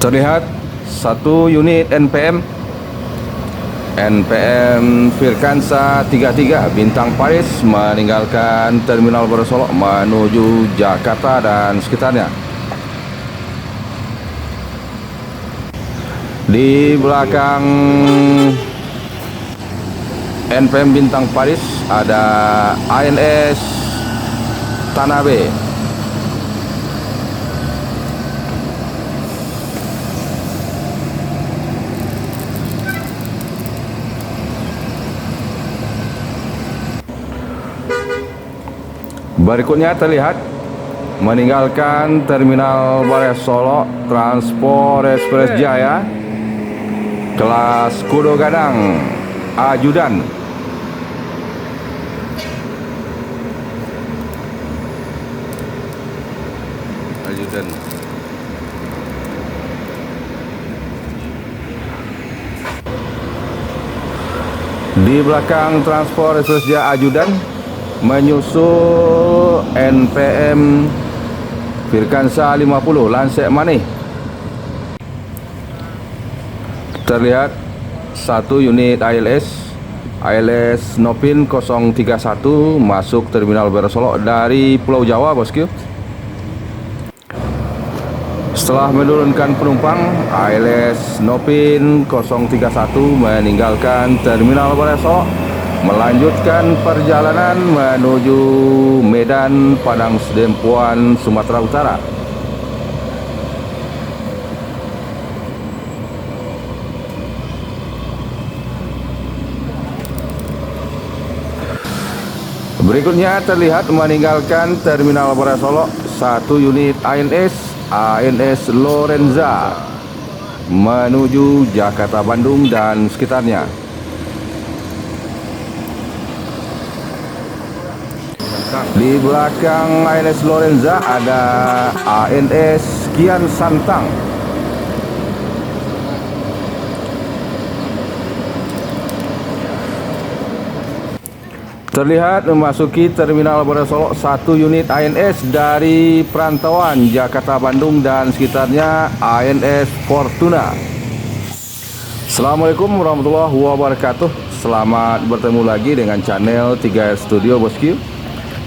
Terlihat satu unit NPM Virkansa 33 Bintang Paris meninggalkan Terminal Baru Solok menuju Jakarta dan sekitarnya. Di belakang NPM Bintang Paris ada ANS Tanabe. Berikutnya terlihat meninggalkan Terminal Baru Solok Transport Express Jaya kelas Kudo Gadang Ajudan. Di belakang Transport Express Jaya Ajudan menyusul NPM Virkansa 50 Lansek Manih. Terlihat satu unit ALS Nopin 031 masuk Terminal Baru Solok dari Pulau Jawa, bosku. Setelah menurunkan penumpang, ALS Nopin 031 meninggalkan Terminal Baru Solok, melanjutkan perjalanan menuju Medan Padang Sedempuan, Sumatera Utara. Berikutnya terlihat meninggalkan Terminal Baru Solok satu unit ANS Lorenza menuju Jakarta, Bandung dan sekitarnya. Di belakang ANS Lorenza ada ANS Kian Santang. Terlihat memasuki Terminal Baru Solok satu unit ANS dari perantauan Jakarta, Bandung dan sekitarnya, ANS Fortuna. Assalamualaikum warahmatullahi wabarakatuh. Selamat bertemu lagi dengan channel 3R Studio, bosku.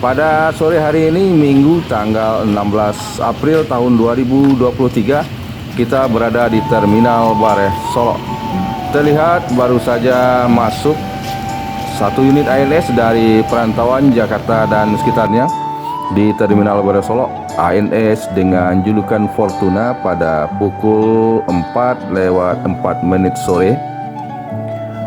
Pada sore hari ini, Minggu tanggal 16 April tahun 2023, kita berada di Terminal Baru Solok. Terlihat baru saja masuk satu unit ALS dari perantauan Jakarta dan sekitarnya di Terminal Baru Solok, ANS dengan julukan Fortuna pada pukul 4:04 sore.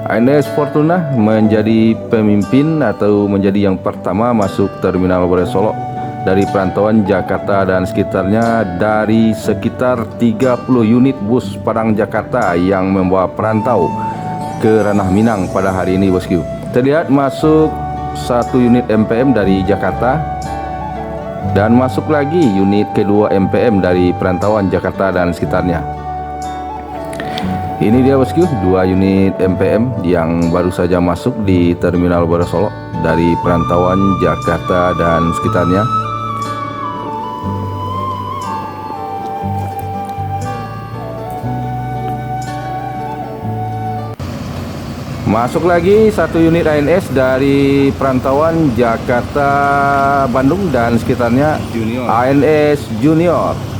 ANS Fortuna menjadi pemimpin atau menjadi yang pertama masuk Terminal Baru Solok dari perantauan Jakarta dan sekitarnya dari sekitar 30 unit bus Padang Jakarta yang membawa perantau ke Ranah Minang pada hari ini, bosku. Terlihat masuk satu unit MPM dari Jakarta dan masuk lagi unit kedua MPM dari perantauan Jakarta dan sekitarnya. Ini dia, bosku, dua unit MPM yang baru saja masuk di Terminal Baru Solok dari perantauan Jakarta dan sekitarnya. Masuk lagi satu unit ANS dari perantauan Jakarta, Bandung dan sekitarnya, ANS Junior.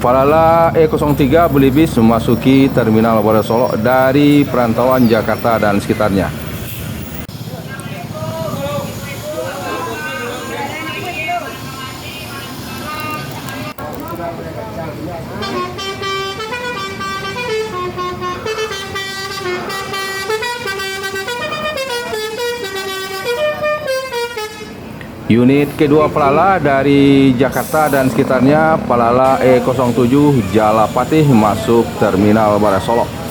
Falala E03 Belibis memasuki Terminal Baru Solok dari perantauan Jakarta dan sekitarnya. Unit kedua Falala dari Jakarta dan sekitarnya, Falala E07 Jalapatih masuk Terminal Baru Solok.